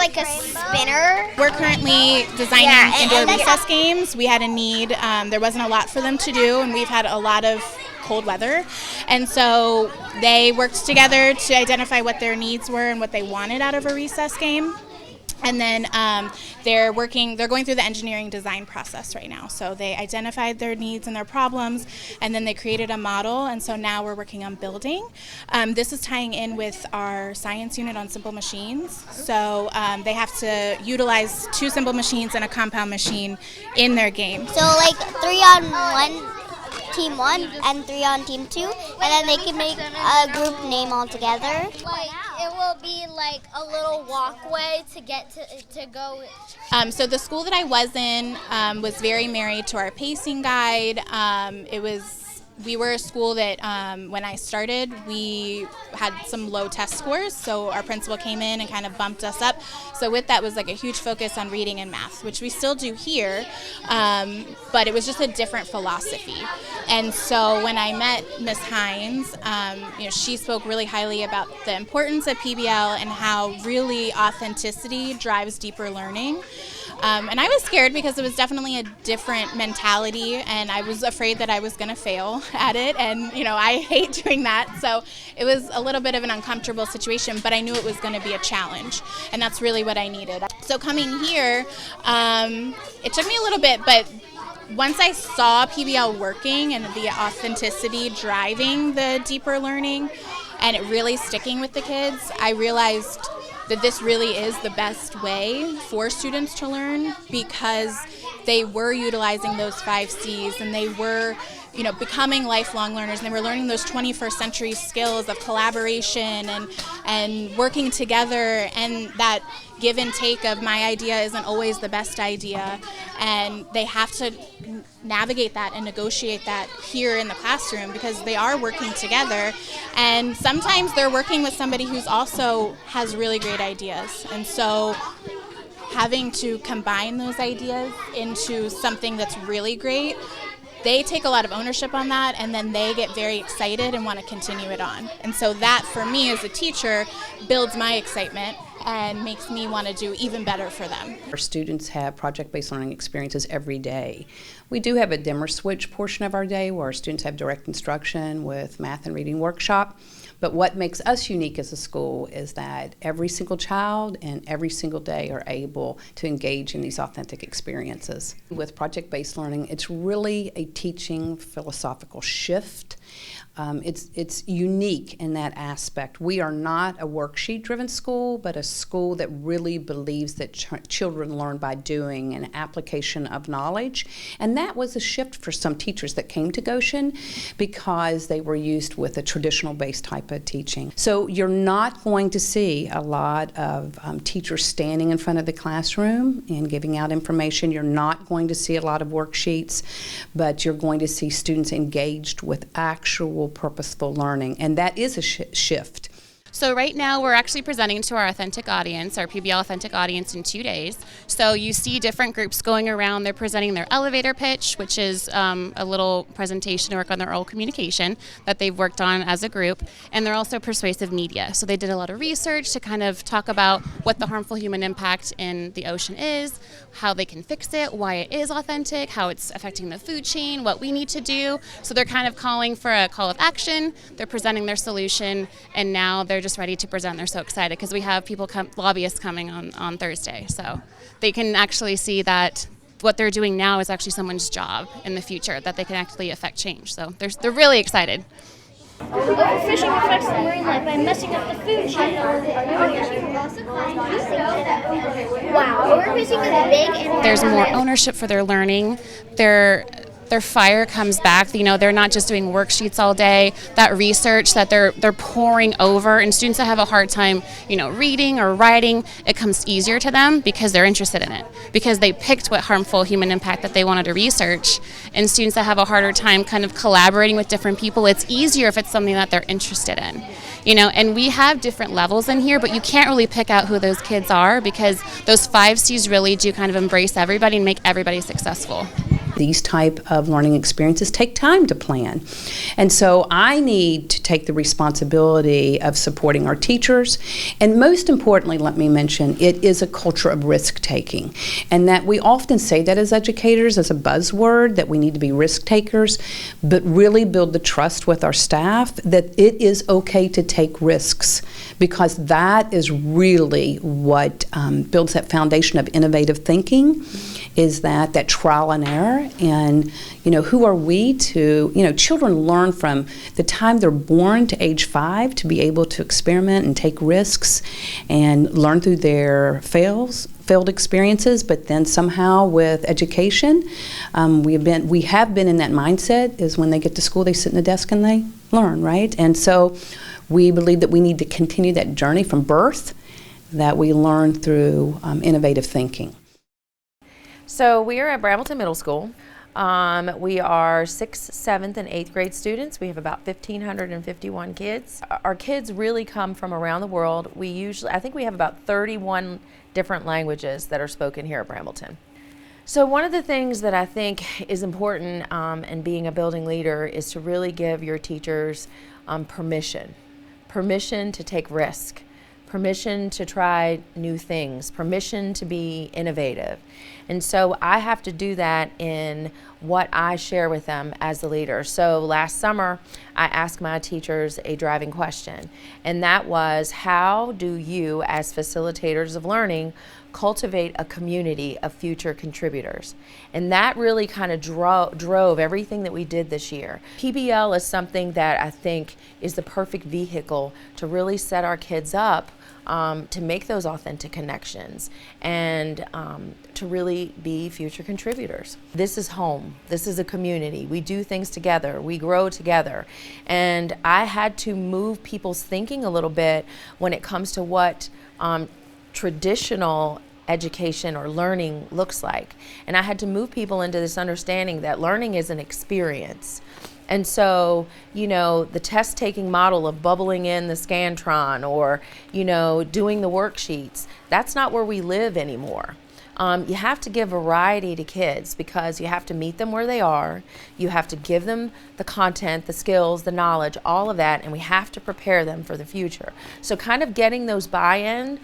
like a spinner? We're currently designing indoor recess games. We had a need. There wasn't a lot for them to do, and we've had a lot of cold weather. And so they worked together to identify what their needs were and what they wanted out of a recess game. And then they're going through the engineering design process right now. So they identified their needs and their problems, and then they created a model, and so now we're working on building. This is tying in with our science unit on simple machines. So they have to utilize 2 simple machines and a compound machine in their game. So like 3 on 1, team 1, and 3 on team 2, and then they can make a group name all together. Like, it will be like a little walkway to get to go. So the school that I was in was very married to our pacing guide. We were a school that when I started, we had some low test scores, so our principal came in and kind of bumped us up. So with that was like a huge focus on reading and math, which we still do here, but it was just a different philosophy. And so when I met Ms. Hines, she spoke really highly about the importance of PBL and how really authenticity drives deeper learning. And I was scared because it was definitely a different mentality, and I was afraid that I was going to fail at it, and I hate doing that, so it was a little bit of an uncomfortable situation, but I knew it was going to be a challenge, and that's really what I needed. So coming here, it took me a little bit, but once I saw PBL working and the authenticity driving the deeper learning and it really sticking with the kids, I realized that this really is the best way for students to learn, because they were utilizing those 5 C's and they were becoming lifelong learners, and they were learning those 21st century skills of collaboration and working together, and that give and take of my idea isn't always the best idea, and they have to navigate that and negotiate that here in the classroom because they are working together, and sometimes they're working with somebody who's also has really great ideas, and so having to combine those ideas into something that's really great, they take a lot of ownership on that, and then they get very excited and want to continue it on. And so that, for me as a teacher, builds my excitement and makes me want to do even better for them. Our students have project-based learning experiences every day. We do have a dimmer switch portion of our day where our students have direct instruction with math and reading workshop. But what makes us unique as a school is that every single child and every single day are able to engage in these authentic experiences. With project-based learning, it's really a teaching philosophical shift. It's unique in that aspect. We are not a worksheet-driven school, but a school that really believes that children learn by doing and application of knowledge. And that was a shift for some teachers that came to Goshen because they were used with a traditional-based type of teaching. So you're not going to see a lot of teachers standing in front of the classroom and giving out information. You're not going to see a lot of worksheets, but you're going to see students engaged with actual purposeful learning, and that is a shift. So right now we're actually presenting to our authentic audience, our PBL authentic audience, in 2 days. So you see different groups going around. They're presenting their elevator pitch, which is a little presentation to work on their oral communication that they've worked on as a group. And they're also persuasive media. So they did a lot of research to kind of talk about what the harmful human impact in the ocean is, how they can fix it, why it is authentic, how it's affecting the food chain, what we need to do. So they're kind of calling for a call of action. They're presenting their solution, and now they're just ready to present. They're so excited because we have lobbyists coming on Thursday, so they can actually see that what they're doing now is actually someone's job in the future, that they can actually affect change. So they're really excited. Overfishing affects the marine life by messing up the food chain. Wow, overfishing is big. And there's more ownership for their learning. Their fire comes back. They're not just doing worksheets all day. That research that they're poring over, and students that have a hard time, reading or writing, it comes easier to them because they're interested in it, because they picked what harmful human impact that they wanted to research. And students that have a harder time kind of collaborating with different people, it's easier if it's something that they're interested in. And we have different levels in here, but you can't really pick out who those kids are because those 5 C's really do kind of embrace everybody and make everybody successful. these type of learning experiences take time to plan. And so I need to take the responsibility of supporting our teachers. And most importantly, let me mention, it is a culture of risk-taking. And that we often say that as educators, as a buzzword, that we need to be risk takers, but really build the trust with our staff that it is okay to take risks, because that is really what builds that foundation of innovative thinking, is that trial and error. And who are we to, children learn from the time they're born to age 5 to be able to experiment and take risks and learn through their failed experiences. But then somehow with education, we have been in that mindset, is when they get to school, they sit in the desk and they learn, right? And so we believe that we need to continue that journey from birth, that we learn through innovative thinking. So we are at Brambleton Middle School. We are 6th, 7th, and 8th grade students. We have about 1,551 kids. Our kids really come from around the world. I think we have about 31 different languages that are spoken here at Brambleton. So one of the things that I think is important in being a building leader is to really give your teachers permission to take risk, permission to try new things, permission to be innovative. And so I have to do that in what I share with them as the leader. So last summer, I asked my teachers a driving question, and that was, how do you, as facilitators of learning, cultivate a community of future contributors? And that really kind of drove everything that we did this year. PBL is something that I think is the perfect vehicle to really set our kids up to make those authentic connections and to really be future contributors. This is home. This is a community. We do things together. We grow together. And I had to move people's thinking a little bit when it comes to what traditional education or learning looks like. And I had to move people into this understanding that learning is an experience. And so, the test-taking model of bubbling in the Scantron or, doing the worksheets, that's not where we live anymore. You have to give variety to kids, because you have to meet them where they are. You have to give them the content, the skills, the knowledge, all of that, and we have to prepare them for the future. So kind of getting those getting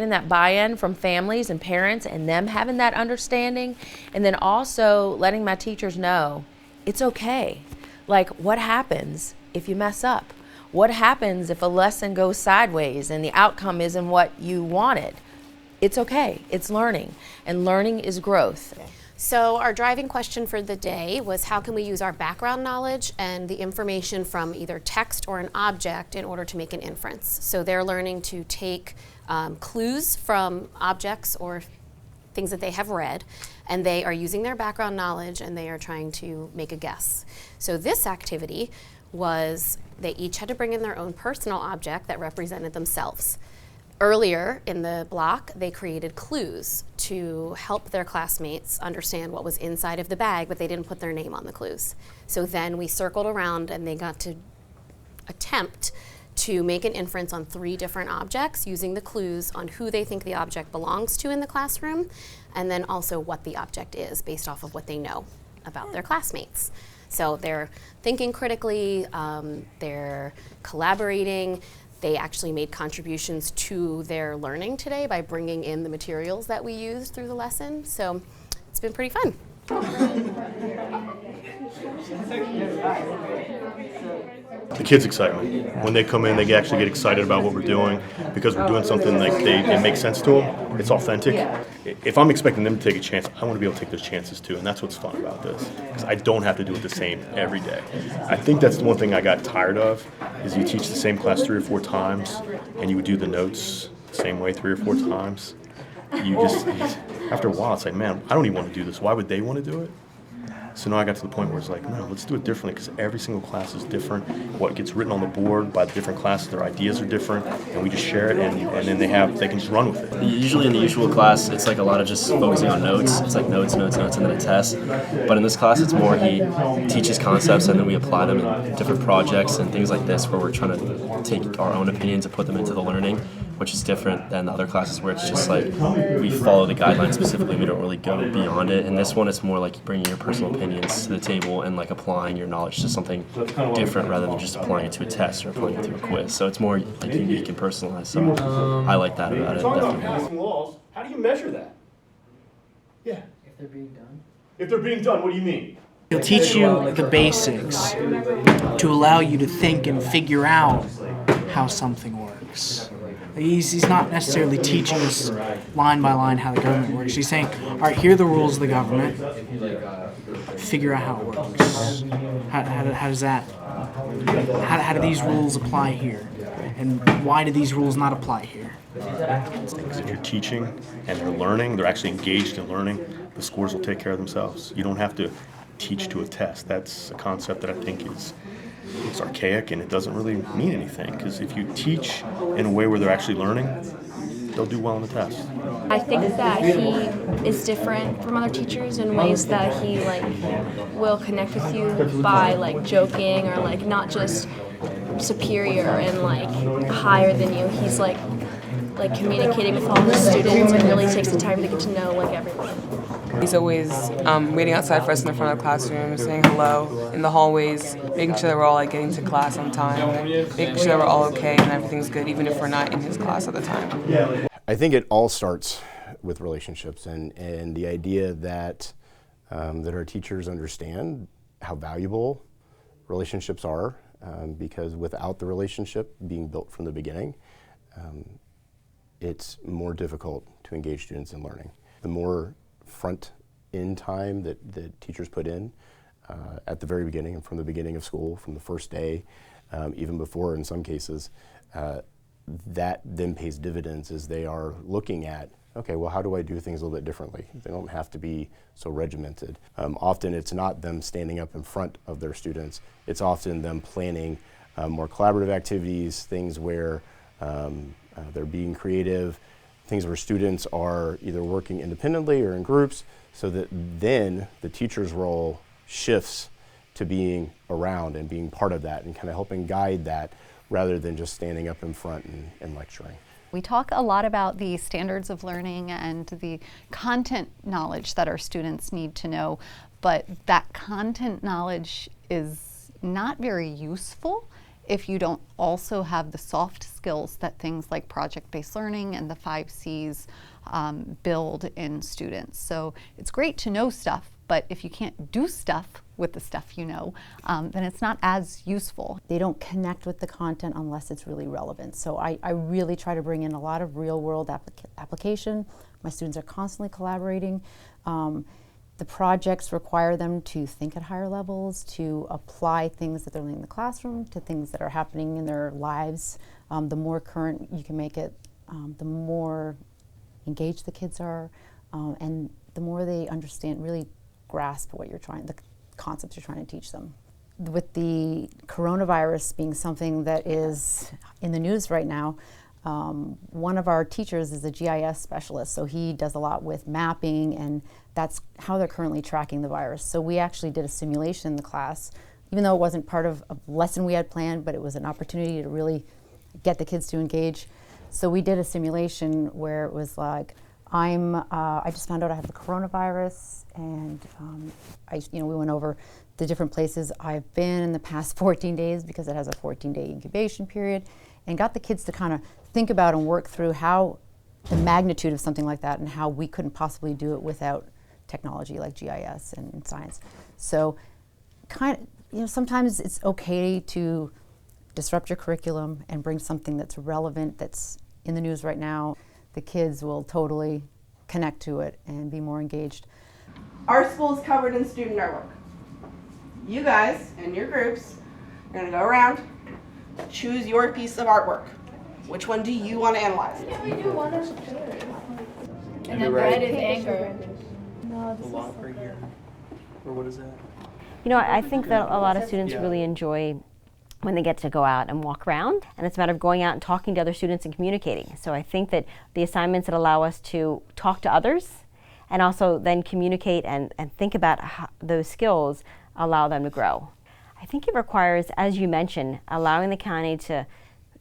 that buy-in from families and parents and them having that understanding, and then also letting my teachers know it's okay. Like, what happens if you mess up? What happens if a lesson goes sideways and the outcome isn't what you wanted? It's okay. It's learning, and learning is growth. So our driving question for the day was, how can we use our background knowledge and the information from either text or an object in order to make an inference? So they're learning to take clues from objects or things that they have read, and they are using their background knowledge and they are trying to make a guess. So this activity was, they each had to bring in their own personal object that represented themselves. Earlier in the block, they created clues to help their classmates understand what was inside of the bag, but they didn't put their name on the clues. So then we circled around and they got to attempt to make an inference on 3 different objects using the clues on who they think the object belongs to in the classroom, and then also what the object is based off of what they know about their classmates. So they're thinking critically, they're collaborating. They actually made contributions to their learning today by bringing in the materials that we used through the lesson. So it's been pretty fun. The kids excite me. When they come in, they actually get excited about what we're doing, because we're doing something like it makes sense to them. It's authentic. If I'm expecting them to take a chance, I want to be able to take those chances too, and that's what's fun about this, because I don't have to do it the same every day. I think that's the one thing I got tired of, is you teach the same class 3 or 4 times, and you would do the notes the same way 3 or 4 times. After a while, it's like, man, I don't even want to do this. Why would they want to do it? So now I got to the point where it's like, no, let's do it differently, because every single class is different. What gets written on the board by the different classes, their ideas are different, and we just share it, and then they can just run with it. Usually in the usual class, it's like a lot of just focusing on notes. It's like notes, and then a test. But in this class, it's more he teaches concepts, and then we apply them in different projects and things like this, where we're trying to take our own opinions and put them into the learning. which is different than the other classes where it's just like we follow the guidelines specifically. We don't really go beyond it. And this one, it's more like bringing your personal opinions to the table and like applying your knowledge to something different rather than just applying it to a test or applying it to a quiz. So it's more like unique and personalized. So I like that about it. Definitely. Laws. How do you measure that? Yeah. If they're being done. If they're being done, what do you mean? He'll teach you the basics to allow you to think and figure out how something works. He's not necessarily teaching us line by line how the government works. He's saying, all right, here are the rules of the government. Figure out how it works. How does that? How do these rules apply here? And why do these rules not apply here? If you're teaching and they're learning, they're actually engaged in learning, the scores will take care of themselves. You don't have to teach to a test. That's a concept that I think it's archaic and it doesn't really mean anything, because if you teach in a way where they're actually learning, they'll do well on the test. I think that he is different from other teachers in ways that he will connect with you by joking or not just superior and higher than you. He's like communicating with all the students and really takes the time to get to know everyone. He's always waiting outside for us in the front of the classroom, saying hello in the hallways, making sure that we're all getting to class on time, making sure that we're all okay and everything's good, even if we're not in his class at the time. I think it all starts with relationships and the idea that that our teachers understand how valuable relationships are, because without the relationship being built from the beginning, it's more difficult to engage students in learning. The more front-end time that teachers put in at the very beginning and from the beginning of school, from the first day, even before in some cases, that then pays dividends as they are looking at, okay, well, how do I do things a little bit differently? They don't have to be so regimented. Often it's not them standing up in front of their students. It's often them planning more collaborative activities, things where they're being creative, things where students are either working independently or in groups, so that then the teacher's role shifts to being around and being part of that and kind of helping guide that rather than just standing up in front and lecturing. We talk a lot about the standards of learning and the content knowledge that our students need to know, but that content knowledge is not very useful if you don't also have the soft skills that things like project-based learning and the 5 C's build in students. So it's great to know stuff, but if you can't do stuff with the stuff you know, then it's not as useful. They don't connect with the content unless it's really relevant. So I really try to bring in a lot of real-world application. My students are constantly collaborating. The projects require them to think at higher levels, to apply things that they're learning in the classroom to things that are happening in their lives. The more current you can make it, the more engaged the kids are, and the more they understand, really grasp what you're trying, the concepts you're trying to teach them. With the coronavirus being something that is in the news right now, one of our teachers is a GIS specialist, so he does a lot with mapping, and that's how they're currently tracking the virus. So we actually did a simulation in the class, even though it wasn't part of a lesson we had planned, but it was an opportunity to really get the kids to engage. So we did a simulation where it was like, I just found out I have the coronavirus, and we went over the different places I've been in the past 14 days because it has a 14-day incubation period, and got the kids to kind of think about and work through how the magnitude of something like that and how we couldn't possibly do it without technology like GIS and science. So sometimes it's okay to disrupt your curriculum and bring something that's relevant, that's in the news right now. The kids will totally connect to it and be more engaged. Our school is covered in student artwork. You guys and your groups are going to go around, choose your piece of artwork. Which one do you want to analyze? Yeah, we do one of And then red is anger. No, this is right here. Or what is that? I think that a lot of students really enjoy when they get to go out and walk around, and it's a matter of going out and talking to other students and communicating. So I think that the assignments that allow us to talk to others and also then communicate and think about how those skills allow them to grow. I think it requires, as you mentioned, allowing the county to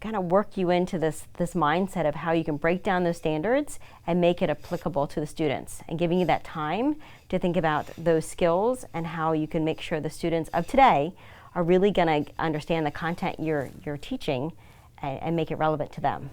kind of work you into this mindset of how you can break down those standards and make it applicable to the students, and giving you that time to think about those skills and how you can make sure the students of today are really going to understand the content you're teaching and make it relevant to them.